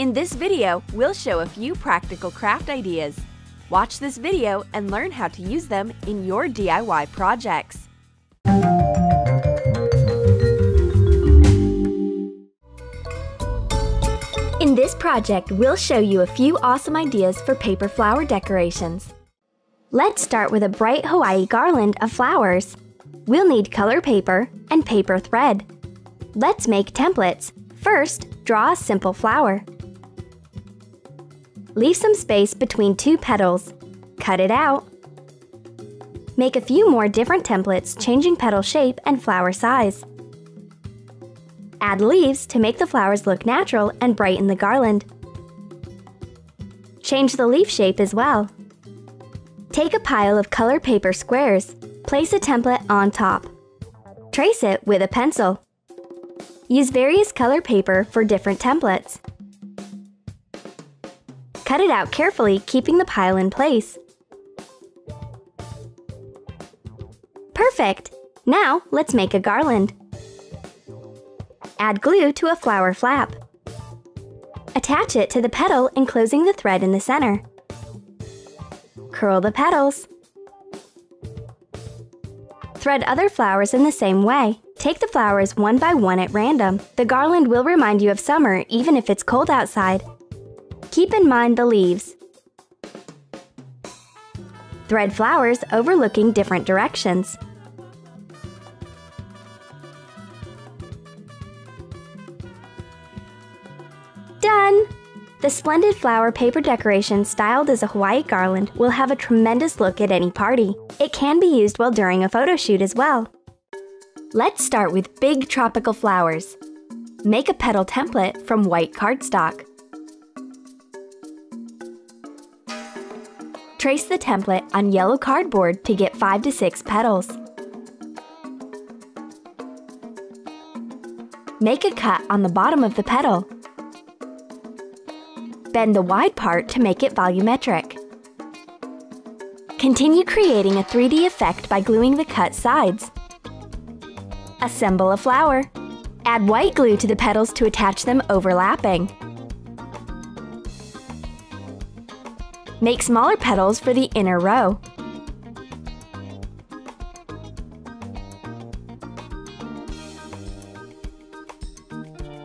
In this video, we'll show a few practical craft ideas. Watch this video and learn how to use them in your DIY projects. In this project, we'll show you a few awesome ideas for paper flower decorations. Let's start with a bright Hawaii garland of flowers. We'll need color paper and paper thread. Let's make templates. First, draw a simple flower. Leave some space between two petals. Cut it out. Make a few more different templates, changing petal shape and flower size. Add leaves to make the flowers look natural and brighten the garland. Change the leaf shape as well. Take a pile of color paper squares. Place a template on top. Trace it with a pencil. Use various color paper for different templates. Cut it out carefully, keeping the pile in place. Perfect! Now, let's make a garland. Add glue to a flower flap. Attach it to the petal, enclosing the thread in the center. Curl the petals. Thread other flowers in the same way. Take the flowers one by one at random. The garland will remind you of summer even if it's cold outside. Keep in mind the leaves. Thread flowers overlooking different directions. Done! The splendid flower paper decoration styled as a Hawaii garland will have a tremendous look at any party. It can be used while during a photo shoot as well. Let's start with big tropical flowers. Make a petal template from white cardstock. Trace the template on yellow cardboard to get 5 to 6 petals. Make a cut on the bottom of the petal. Bend the wide part to make it volumetric. Continue creating a 3D effect by gluing the cut sides. Assemble a flower. Add white glue to the petals to attach them overlapping. Make smaller petals for the inner row.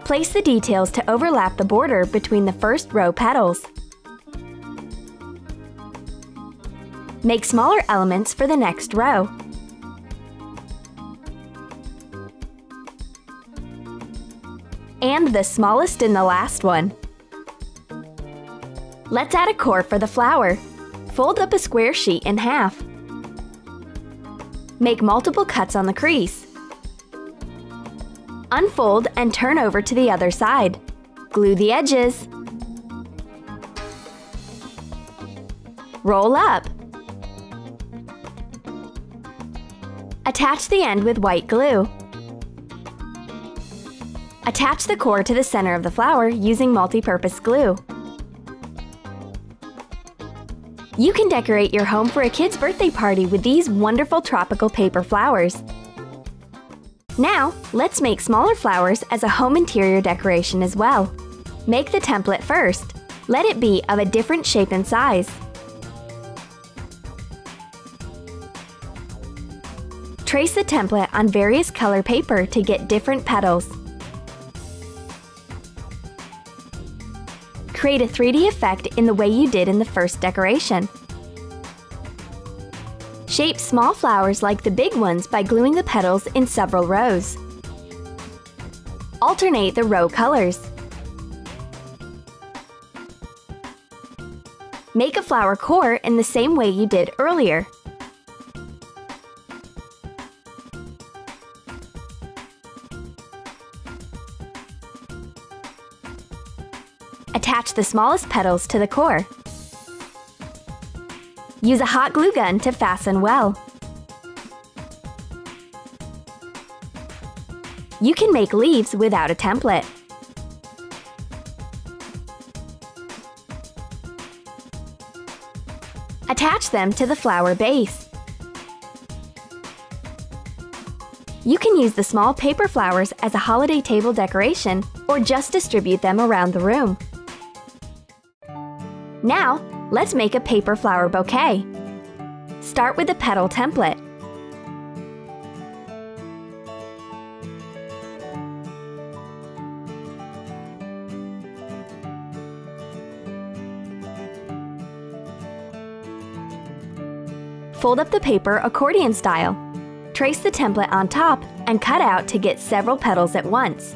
Place the details to overlap the border between the first row petals. Make smaller elements for the next row. And the smallest in the last one. Let's add a core for the flower. Fold up a square sheet in half. Make multiple cuts on the crease. Unfold and turn over to the other side. Glue the edges. Roll up. Attach the end with white glue. Attach the core to the center of the flower using multi-purpose glue. You can decorate your home for a kid's birthday party with these wonderful tropical paper flowers. Now, let's make smaller flowers as a home interior decoration as well. Make the template first. Let it be of a different shape and size. Trace the template on various color paper to get different petals. Create a 3D effect in the way you did in the first decoration. Shape small flowers like the big ones by gluing the petals in several rows. Alternate the row colors. Make a flower core in the same way you did earlier. Attach the smallest petals to the core. Use a hot glue gun to fasten well. You can make leaves without a template. Attach them to the flower base. You can use the small paper flowers as a holiday table decoration or just distribute them around the room. Now, let's make a paper flower bouquet. Start with the petal template. Fold up the paper accordion style. Trace the template on top and cut out to get several petals at once.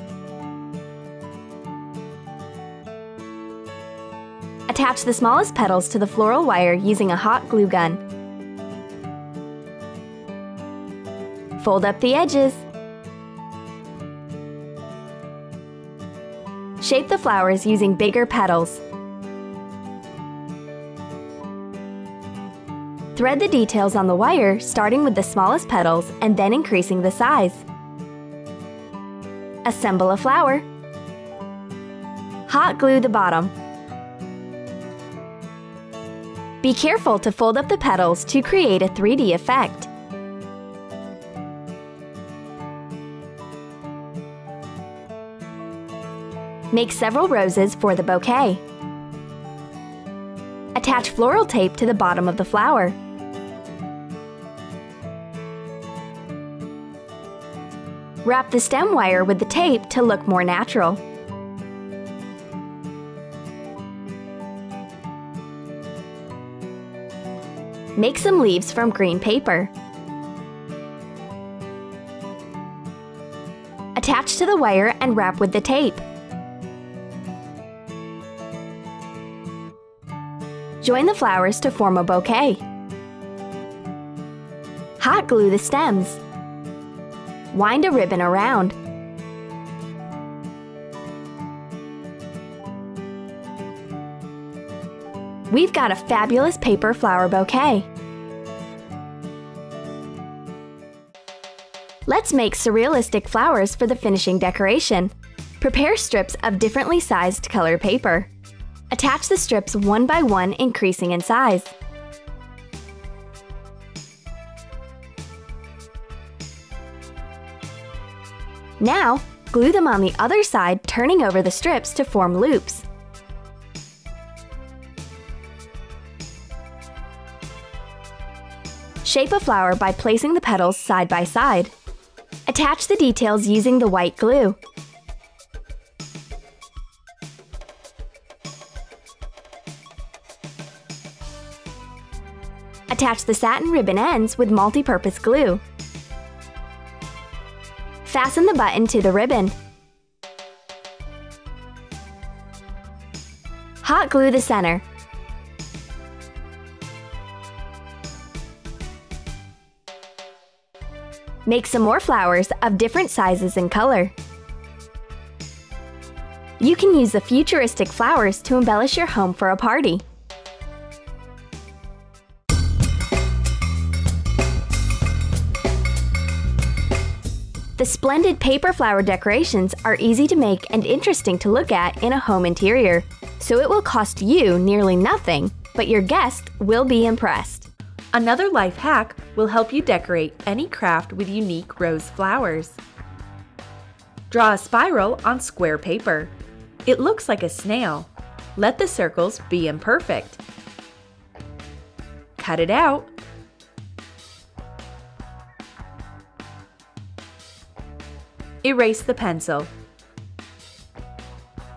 Attach the smallest petals to the floral wire using a hot glue gun. Fold up the edges. Shape the flowers using bigger petals. Thread the details on the wire, starting with the smallest petals and then increasing the size. Assemble a flower. Hot glue the bottom. Be careful to fold up the petals to create a 3D effect. Make several roses for the bouquet. Attach floral tape to the bottom of the flower. Wrap the stem wire with the tape to look more natural. Make some leaves from green paper. Attach to the wire and wrap with the tape. Join the flowers to form a bouquet. Hot glue the stems. Wind a ribbon around. We've got a fabulous paper flower bouquet. Let's make surrealistic flowers for the finishing decoration. Prepare strips of differently sized color paper. Attach the strips one by one, increasing in size. Now, glue them on the other side, turning over the strips to form loops. Shape a flower by placing the petals side by side. Attach the details using the white glue. Attach the satin ribbon ends with multi-purpose glue. Fasten the button to the ribbon. Hot glue the center. Make some more flowers of different sizes and color. You can use the futuristic flowers to embellish your home for a party. The splendid paper flower decorations are easy to make and interesting to look at in a home interior, so it will cost you nearly nothing, but your guests will be impressed. Another life hack will help you decorate any craft with unique rose flowers. Draw a spiral on square paper. It looks like a snail. Let the circles be imperfect. Cut it out. Erase the pencil.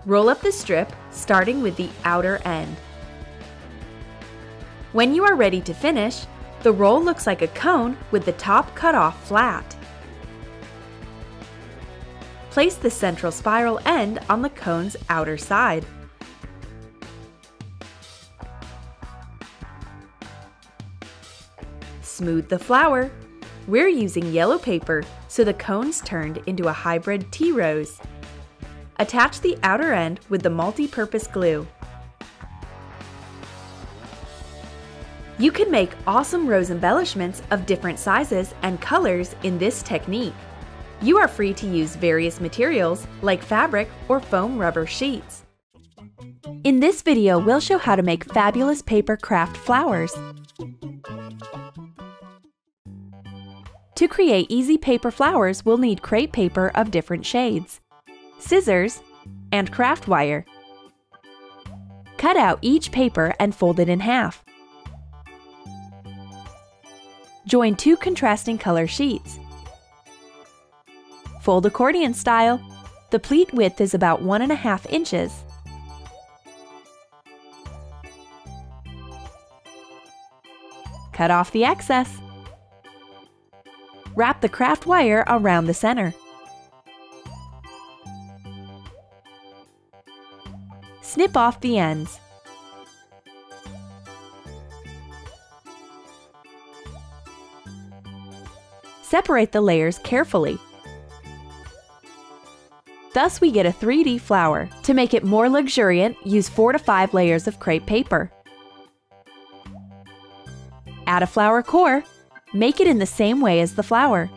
Roll up the strip, starting with the outer end. When you are ready to finish, the roll looks like a cone with the top cut off flat. Place the central spiral end on the cone's outer side. Smooth the flower. We're using yellow paper, so the cone's turned into a hybrid tea rose. Attach the outer end with the multi-purpose glue. You can make awesome rose embellishments of different sizes and colors in this technique. You are free to use various materials like fabric or foam rubber sheets. In this video, we'll show how to make fabulous paper craft flowers. To create easy paper flowers, we'll need crepe paper of different shades, scissors, and craft wire. Cut out each paper and fold it in half. Join two contrasting color sheets. Fold accordion style. The pleat width is about 1.5 inches. Cut off the excess. Wrap the craft wire around the center. Snip off the ends. Separate the layers carefully. Thus we get a 3D flower. To make it more luxuriant, use 4 to 5 layers of crepe paper. Add a flower core. Make it in the same way as the flower.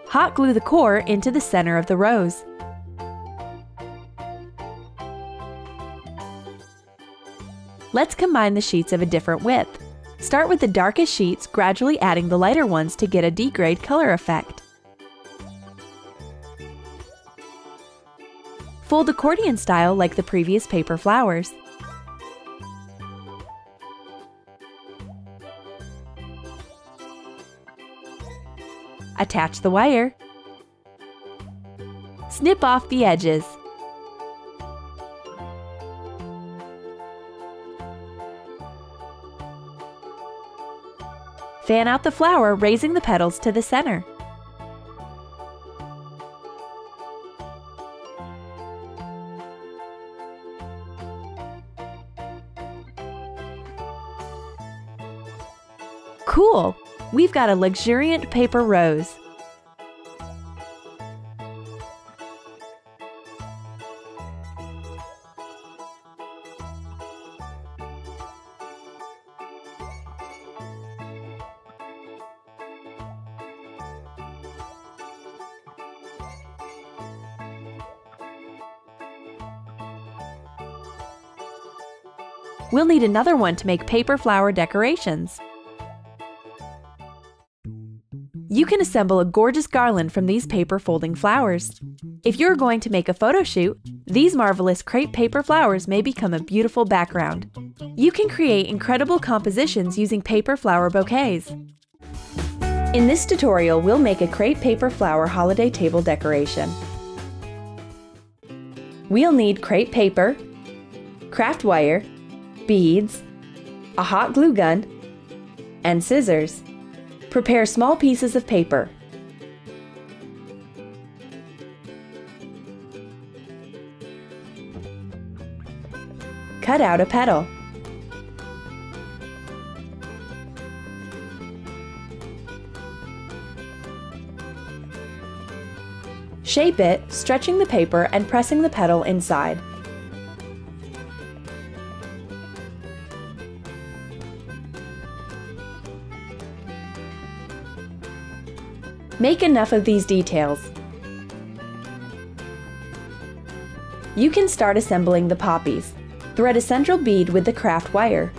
Hot glue the core into the center of the rose. Let's combine the sheets of a different width. Start with the darkest sheets, gradually adding the lighter ones to get a degrade color effect. Fold accordion style like the previous paper flowers. Attach the wire. Snip off the edges. Fan out the flower, raising the petals to the center. Cool! We've got a luxuriant paper rose. We'll need another one to make paper flower decorations. You can assemble a gorgeous garland from these paper folding flowers. If you're going to make a photo shoot, these marvelous crepe paper flowers may become a beautiful background. You can create incredible compositions using paper flower bouquets. In this tutorial, we'll make a crepe paper flower holiday table decoration. We'll need crepe paper, craft wire, beads, a hot glue gun, and scissors. Prepare small pieces of paper. Cut out a petal. Shape it, stretching the paper and pressing the petal inside. Make enough of these details. You can start assembling the poppies. Thread a central bead with the craft wire.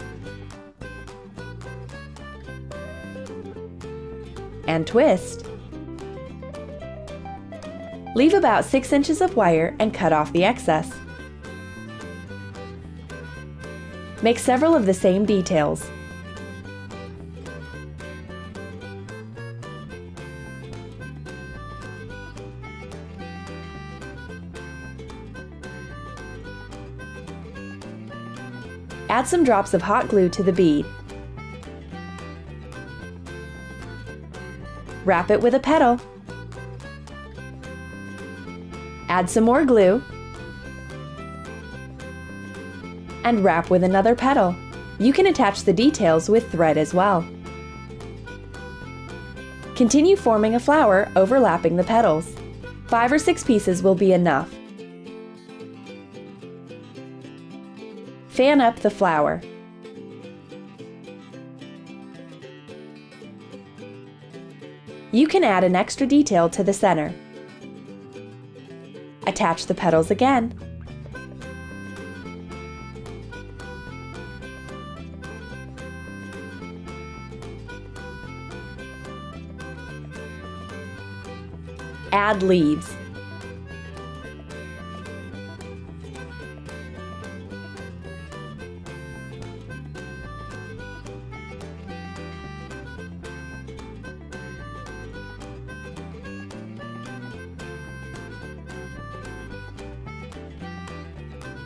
And twist. Leave about 6 inches of wire and cut off the excess. Make several of the same details. Add some drops of hot glue to the bead. Wrap it with a petal. Add some more glue. And wrap with another petal. You can attach the details with thread as well. Continue forming a flower overlapping the petals. 5 or 6 pieces will be enough. Fan up the flower. You can add an extra detail to the center. Attach the petals again. add leaves.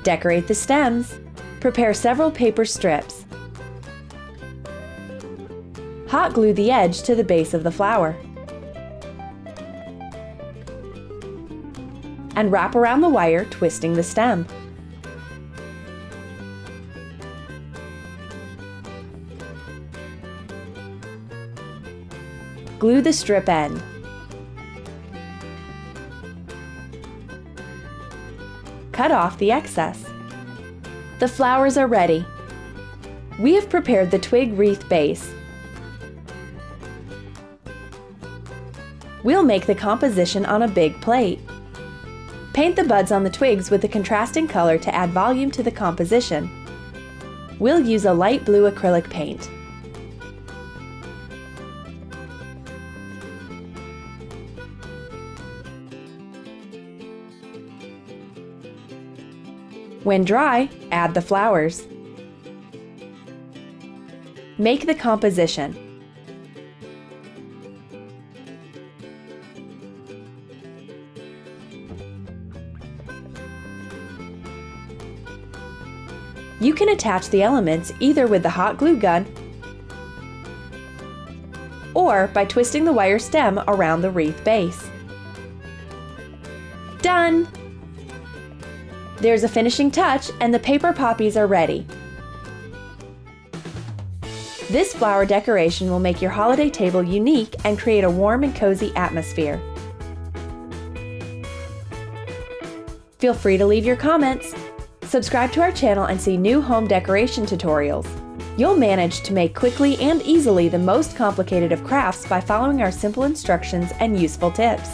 Decorate the stems. Prepare several paper strips. Hot glue the edge to the base of the flower. And wrap around the wire, twisting the stem. Glue the strip end. Cut off the excess. The flowers are ready. We have prepared the twig wreath base. We'll make the composition on a big plate. Paint the buds on the twigs with a contrasting color to add volume to the composition. We'll use a light blue acrylic paint. When dry, add the flowers. Make the composition. You can attach the elements either with the hot glue gun or by twisting the wire stem around the wreath base. Done! There's a finishing touch and the paper poppies are ready. This flower decoration will make your holiday table unique and create a warm and cozy atmosphere. Feel free to leave your comments. Subscribe to our channel and see new home decoration tutorials. You'll manage to make quickly and easily the most complicated of crafts by following our simple instructions and useful tips.